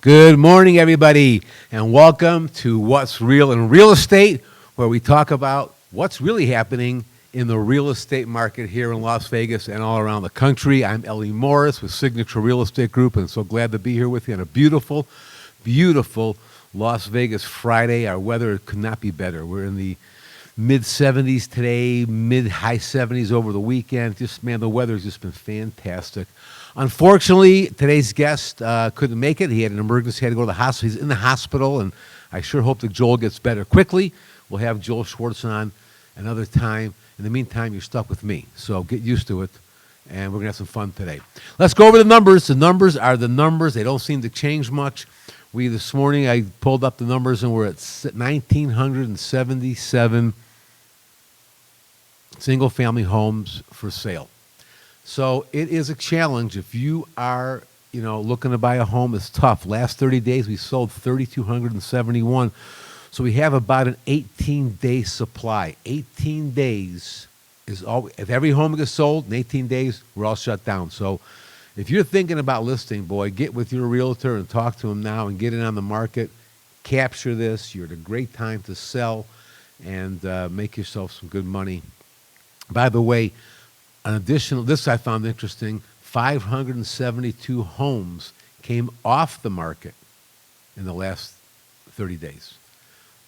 Good morning, everybody, and welcome to What's Real in Real Estate, where we talk about what's really happening in the real estate market here in Las Vegas and all around the country. I'm Elie Morris with Signature Real Estate Group, and so glad to be here with you on a beautiful, beautiful Las Vegas Friday. Our weather could not be better. We're in the mid 70s today, mid high 70s over the weekend. Just, man, the weather's just been fantastic. Unfortunately, today's guest couldn't make it. He had an emergency, had to go to the hospital. He's in the hospital, and I sure hope that Joel gets better quickly. We'll have Joel Schwartz on another time. In the meantime, you're stuck with me, so get used to it, and we're going to have some fun today. Let's go over the numbers. The numbers are the numbers. They don't seem to change much. This morning, I pulled up the numbers, and we're at 1,977 single-family homes for sale. So it is a challenge. If you are, looking to buy a home, it's tough. Last 30 days, we sold 3,271. So we have about an 18-day supply. 18 days is all. If every home gets sold in 18 days, we're all shut down. So if you're thinking about listing, boy, get with your realtor and talk to him now and get it on the market. Capture this. You're at a great time to sell and make yourself some good money. By the way, an additional, this I found interesting, 572 homes came off the market in the last 30 days.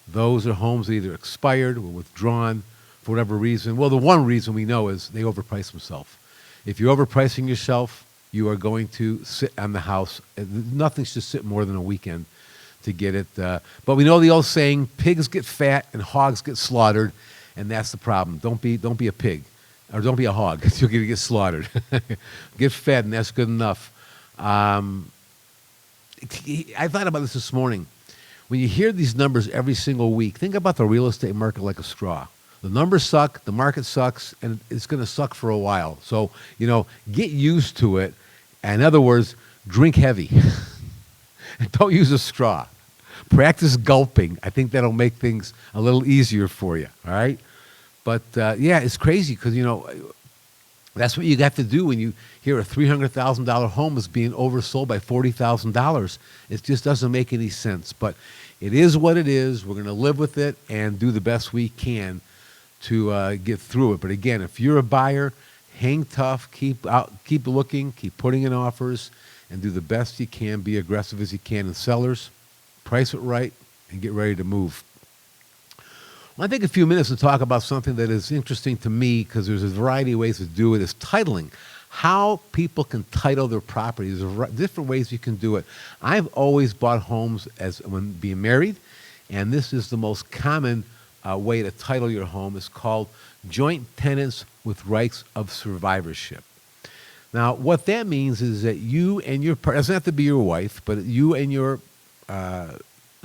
Those are homes that either expired or withdrawn for whatever reason. Well, the one reason we know is they overpriced themselves. If you're overpricing yourself, you are going to sit on the house. Nothing should sit more than a weekend to get it. But we know the old saying, pigs get fat and hogs get slaughtered, and that's the problem. Don't be a pig. Or don't be a hog. You're going to get slaughtered. Get fed, and that's good enough. I thought about this morning. When you hear these numbers every single week, think about the real estate market like a straw. The numbers suck, the market sucks, and it's going to suck for a while. So, get used to it. In other words, drink heavy. And don't use a straw. Practice gulping. I think that'll make things a little easier for you, all right? But, it's crazy because, that's what you got to do when you hear a $300,000 home is being oversold by $40,000. It just doesn't make any sense. But it is what it is. We're going to live with it and do the best we can to get through it. But, again, if you're a buyer, hang tough, keep looking, keep putting in offers, and do the best you can, be aggressive as you can. And sellers, price it right and get ready to move. Well, I think a few minutes to talk about something that is interesting to me because there's a variety of ways to do it, is titling. How people can title their properties. There's different ways you can do it. I've always bought homes when being married, and this is the most common way to title your home. It's called joint tenants with rights of survivorship. Now, what that means is that you and your partner, it doesn't have to be your wife, but you and your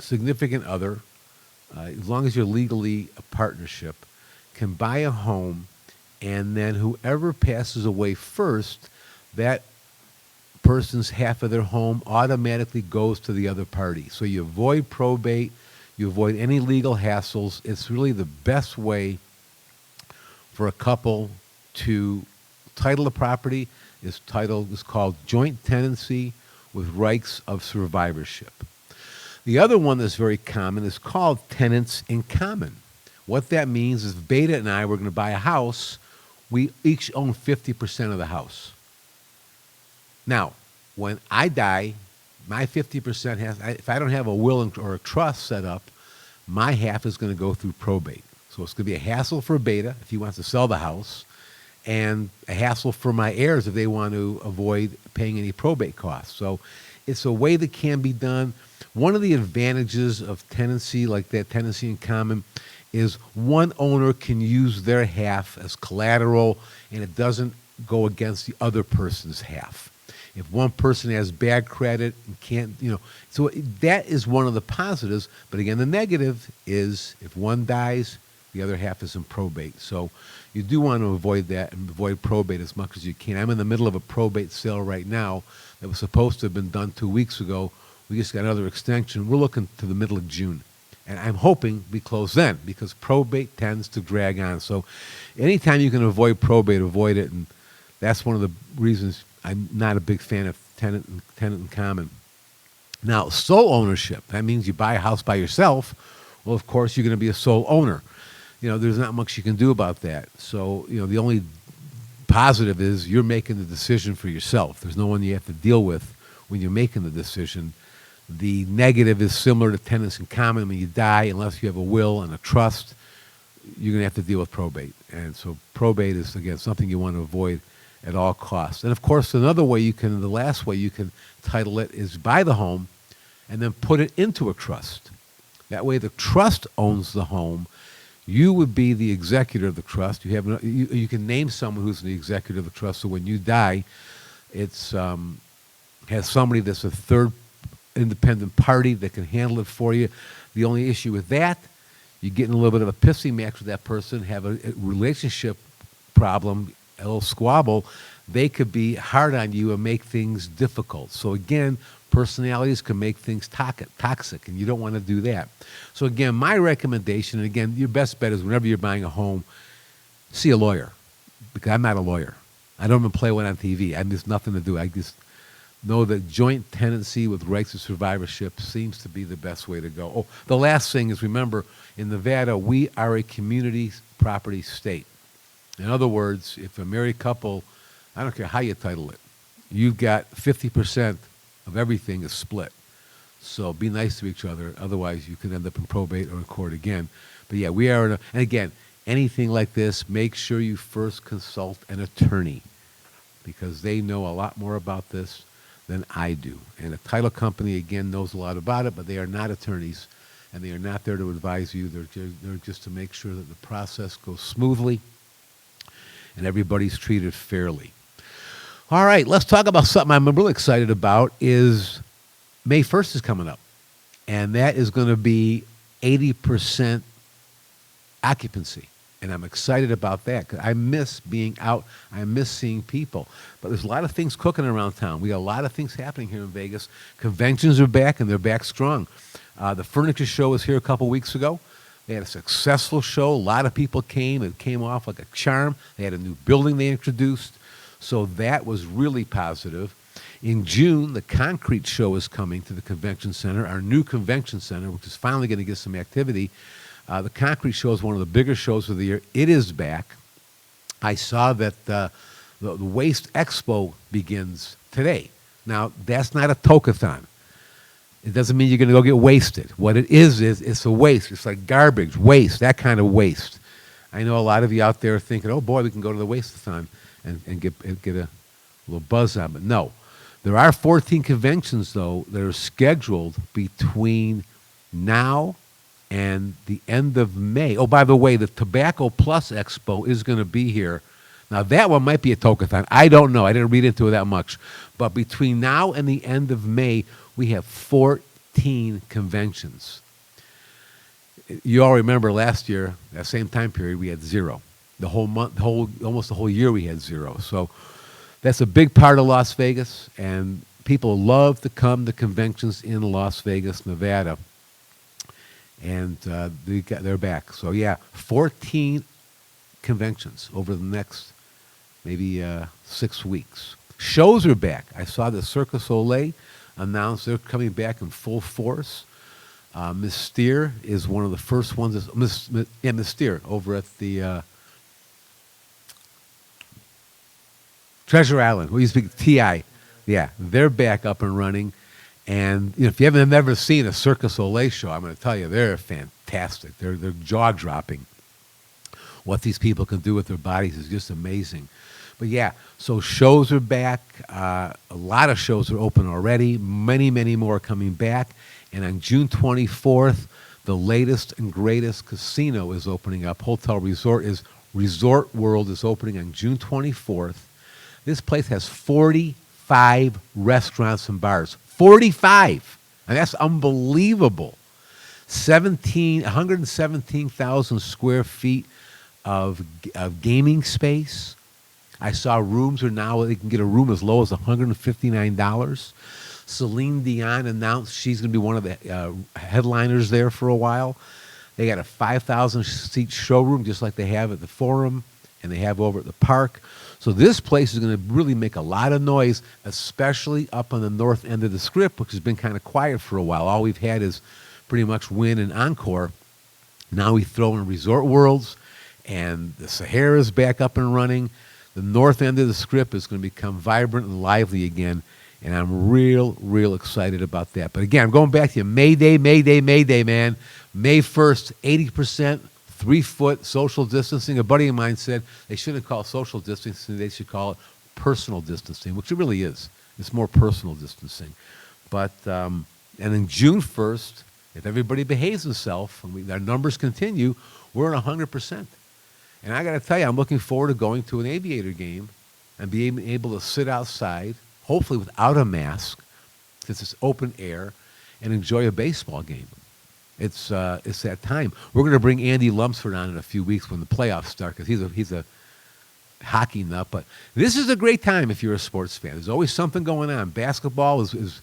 significant other, as long as you're legally a partnership, can buy a home, and then whoever passes away first, that person's half of their home automatically goes to the other party. So you avoid probate, you avoid any legal hassles. It's really the best way for a couple to title a property. It's called joint tenancy with rights of survivorship. The other one that's very common is called tenants in common. What that means is if Beta and I were going to buy a house, we each own 50% of the house. Now, when I die, my 50% if I don't have a will or a trust set up, my half is going to go through probate. So it's going to be a hassle for Beta if he wants to sell the house, and a hassle for my heirs if they want to avoid paying any probate costs. So it's a way that can be done. One of the advantages of tenancy, like that tenancy in common, is one owner can use their half as collateral, and it doesn't go against the other person's half. If one person has bad credit and can't, so that is one of the positives. But again, the negative is if one dies, the other half is in probate. So you do want to avoid that and avoid probate as much as you can. I'm in the middle of a probate sale right now that was supposed to have been done 2 weeks ago. We just got another extension. We're looking to the middle of June. And I'm hoping we close then because probate tends to drag on. So anytime you can avoid probate, avoid it. And that's one of the reasons I'm not a big fan of tenant in common. Now, sole ownership, that means you buy a house by yourself. Well, of course, you're going to be a sole owner. There's not much you can do about that. So, the only positive is you're making the decision for yourself. There's no one you have to deal with when you're making the decision. The negative is similar to tenants in common. When you die, unless you have a will and a trust, you're going to have to deal with probate. And so probate is, again, something you want to avoid at all costs. And, of course, the last way you can title it is buy the home and then put it into a trust. That way the trust owns the home. You would be the executor of the trust. You can name someone who's the executor of the trust. So when you die, it's has somebody that's a third independent party that can handle it for you. The only issue with that, you get in a little bit of a pissing match with that person, have a relationship problem, a little squabble. They could be hard on you and make things difficult. So again, personalities can make things toxic, and you don't want to do that. So again, my recommendation, and again, your best bet is whenever you're buying a home, see a lawyer, because I'm not a lawyer. I don't even play one on TV. There's nothing to do. I just know that joint tenancy with rights of survivorship seems to be the best way to go. Oh, the last thing is, remember, in Nevada, we are a community property state. In other words, if a married couple, I don't care how you title it, you've got 50% of everything is split. So be nice to each other. Otherwise, you could end up in probate or in court again. But yeah, we are, and again, anything like this, make sure you first consult an attorney, because they know a lot more about this than I do. And a title company, again, knows a lot about it, but they are not attorneys, and they are not there to advise you. They're just to make sure that the process goes smoothly and everybody's treated fairly. All right, let's talk about something I'm really excited about. Is May 1st is coming up, and that is going to be 80% occupancy. And I'm excited about that because I miss being out. I miss seeing people. But there's a lot of things cooking around town. We got a lot of things happening here in Vegas. Conventions are back, and they're back strong. The furniture show was here a couple weeks ago. They had a successful show. A lot of people came. It came off like a charm. They had a new building they introduced. So that was really positive. In June, the concrete show is coming to the convention center, our new convention center, which is finally going to get some activity. The concrete show is one of the bigger shows of the year. It is back. I saw that the Waste Expo begins today. Now, that's not a tokathon. It doesn't mean you're going to go get wasted. What it is it's a waste. It's like garbage, waste, that kind of waste. I know a lot of you out there are thinking, oh, boy, we can go to the waste-a-thon and get a little buzz on. But no. There are 14 conventions, though, that are scheduled between now and the end of May. Oh, by the way, the Tobacco Plus Expo is going to be here. Now, that one might be a tokathon. I don't know. I didn't read into it that much. But between now and the end of May, we have 14 conventions. You all remember last year, that same time period, we had 0. The whole month, almost the whole year, we had 0. So that's a big part of Las Vegas, and people love to come to conventions in Las Vegas, Nevada. And they're back. So, yeah, 14 conventions over the next maybe 6 weeks. Shows are back. I saw the Cirque du Soleil announce they're coming back in full force. Mystere is one of the first ones. Mystere over at the Treasure Island. We used to speak TI. Yeah, they're back up and running. And if you haven't ever seen a Cirque du Soleil show, I'm going to tell you, they're fantastic. They're jaw-dropping. What these people can do with their bodies is just amazing. But yeah, so shows are back. A lot of shows are open already. Many, many more are coming back. And on June 24th, the latest and greatest casino is opening up. Resort World is opening on June 24th. This place has 45 restaurants and bars. 45. And that's unbelievable. 117,000 square feet of gaming space. I saw rooms are now, they can get a room as low as $159. Celine Dion announced she's going to be one of the headliners there for a while. They got a 5,000 seat showroom just like they have at the Forum. and they have over at the park. So this place is going to really make a lot of noise, especially up on the north end of the Strip, which has been kind of quiet for a while. All we've had is pretty much Wynn and Encore. Now we throw in Resort Worlds, and the Sahara's back up and running. The north end of the Strip is going to become vibrant and lively again, and I'm real excited about that. But again, I'm going back to you. May Day, man. May 1st, 80%, 3-foot social distancing. A buddy of mine said they shouldn't call it social distancing, they should call it personal distancing, which it really is. It's more personal distancing. But, and then June 1st, if everybody behaves themselves and our numbers continue, we're at 100%. And I got to tell you, I'm looking forward to going to an Aviator game and being able to sit outside, hopefully without a mask, since it's open air, and enjoy a baseball game. It's that time. We're going to bring Andy Lumpsford on in a few weeks when the playoffs start, because he's a hockey nut. But this is a great time if you're a sports fan. There's always something going on. Basketball is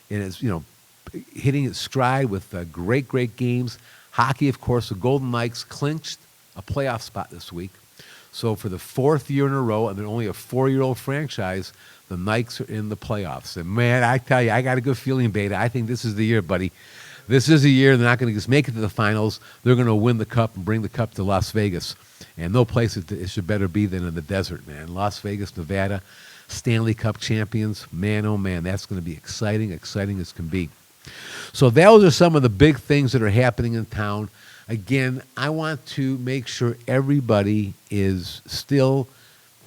hitting its stride with great games. Hockey, of course, the Golden Knights clinched a playoff spot this week. So for the 4th year in a row, and they're only a 4-year-old franchise, the Knights are in the playoffs. And, man, I tell you, I got a good feeling, Beta. I think this is the year, buddy. This is the year they're not going to just make it to the finals. They're going to win the cup and bring the cup to Las Vegas. And no place it should better be than in the desert, man. Las Vegas, Nevada, Stanley Cup champions. Man, oh, man, that's going to be exciting as can be. So those are some of the big things that are happening in town. Again, I want to make sure everybody is still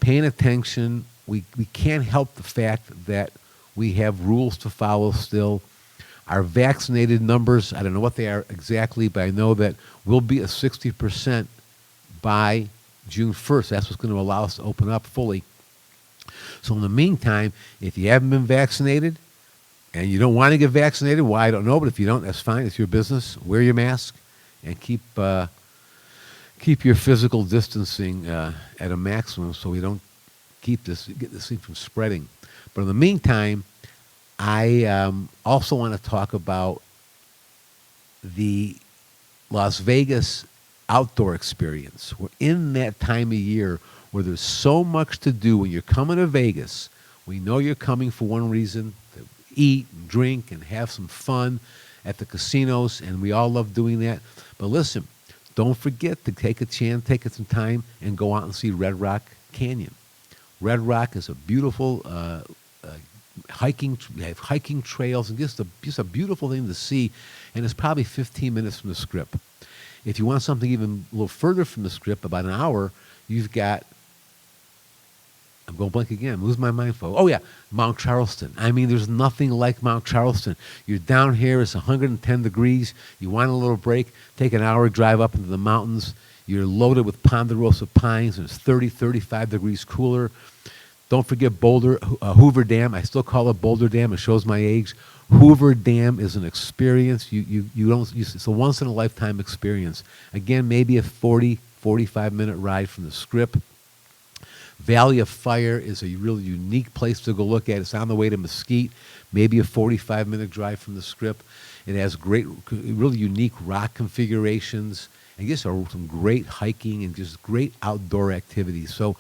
paying attention. We can't help the fact that we have rules to follow still. Our vaccinated numbers, I don't know what they are exactly, but I know that we'll be at 60% by June 1st. That's what's going to allow us to open up fully. So in the meantime, if you haven't been vaccinated and you don't want to get vaccinated, why, I don't know, but if you don't, that's fine. It's your business. Wear your mask. And keep your physical distancing at a maximum so we don't get this thing from spreading. But in the meantime, I also want to talk about the Las Vegas outdoor experience. We're in that time of year where there's so much to do. When you're coming to Vegas, we know you're coming for one reason, to eat and drink and have some fun at the casinos, and we all love doing that. But listen, don't forget to take a chance, take some time, and go out and see Red Rock Canyon. Red Rock is a beautiful hiking. We have hiking trails, and just a beautiful thing to see. And it's probably 15 minutes from the Strip. If you want something even a little further from the Strip, about an hour, you've got. I'm going blank again. I'm losing my mind, folks. Oh, yeah, Mount Charleston. I mean, there's nothing like Mount Charleston. You're down here. It's 110 degrees. You want a little break, take an hour drive up into the mountains. You're loaded with ponderosa pines, and it's 30, 35 degrees cooler. Don't forget Hoover Dam. I still call it Boulder Dam. It shows my age. Hoover Dam is an experience. It's a once-in-a-lifetime experience. Again, maybe a 40, 45-minute ride from the Strip. Valley of Fire is a really unique place to go look at. It's on the way to Mesquite, maybe a 45-minute drive from the Strip. It has great, really unique rock configurations, and just some great hiking and just great outdoor activities. So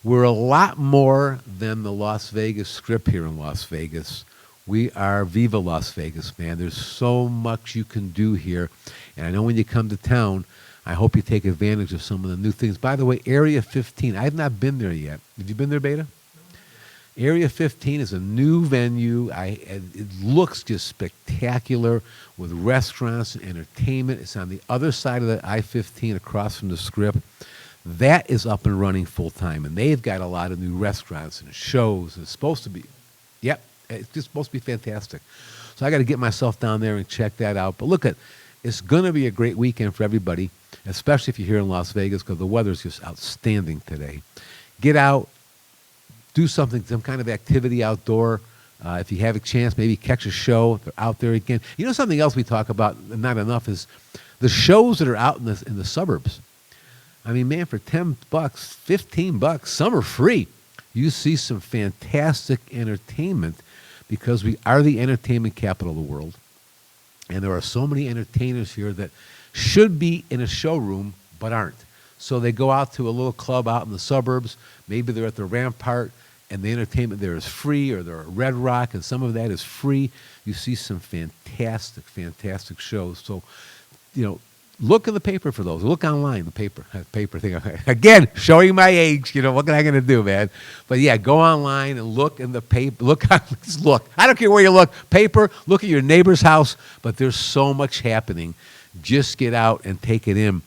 we're a lot more than the Las Vegas Strip here in Las Vegas. We are Viva Las Vegas, man. There's so much you can do here. And I know when you come to town, I hope you take advantage of some of the new things. By the way, Area 15, I have not been there yet. Have you been there, Beta? Area 15 is a new venue. It looks just spectacular with restaurants and entertainment. It's on the other side of the I-15 across from the Strip. That is up and running full-time, and they've got a lot of new restaurants and shows. It's supposed to be, it's just supposed to be fantastic. So I got to get myself down there and check that out. But look, it's going to be a great weekend for everybody, especially if you're here in Las Vegas, because the weather's just outstanding today. Get out, do something, some kind of activity outdoor. If you have a chance, maybe catch a show. They're out there again. You know, something else we talk about not enough is the shows that are out in the suburbs. I mean, man, for $10, $15, some are free. You see some fantastic entertainment because we are the entertainment capital of the world. And there are so many entertainers here that should be in a showroom but aren't. So they go out to a little club out in the suburbs. Maybe they're at the Rampart, and the entertainment there is free, or they're at Red Rock, and some of that is free. You see some fantastic, fantastic shows. So, look in the paper for those. Look online, the paper thing. Again, showing my age. What am I going to do, man? But yeah, go online and look in the paper. Look. I don't care where you look. Paper. Look at your neighbor's house. But there's so much happening. Just get out and take it in.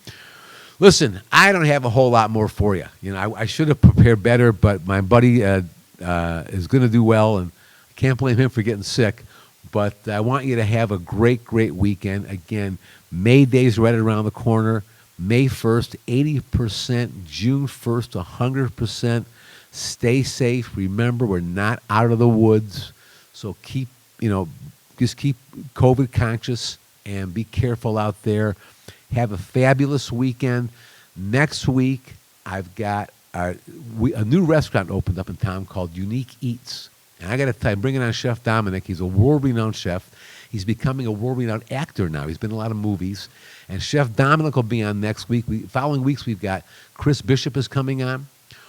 Listen, I don't have a whole lot more for you. I should have prepared better, but my buddy is going to do well, and I can't blame him for getting sick. But I want you to have a great, great weekend. Again, May Day's right around the corner. May 1st, 80%. June 1st, 100%. Stay safe. Remember, we're not out of the woods. So just keep COVID conscious and be careful out there. Have a fabulous weekend. Next week, I've got a new restaurant opened up in town called Unique Eats. And I got to tell you, I'm bringing on Chef Dominic. He's a world-renowned chef. He's becoming a world-renowned actor now. He's been in a lot of movies. And Chef Dominic will be on next week. Following weeks, we've got Chris Bishop is coming on.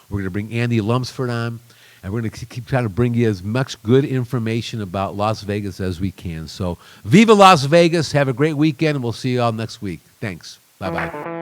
We're going to bring Andy Lumsford on. And we're going to keep trying to bring you as much good information about Las Vegas as we can. So, Viva Las Vegas. Have a great weekend, and we'll see you all next week. Thanks. Bye-bye.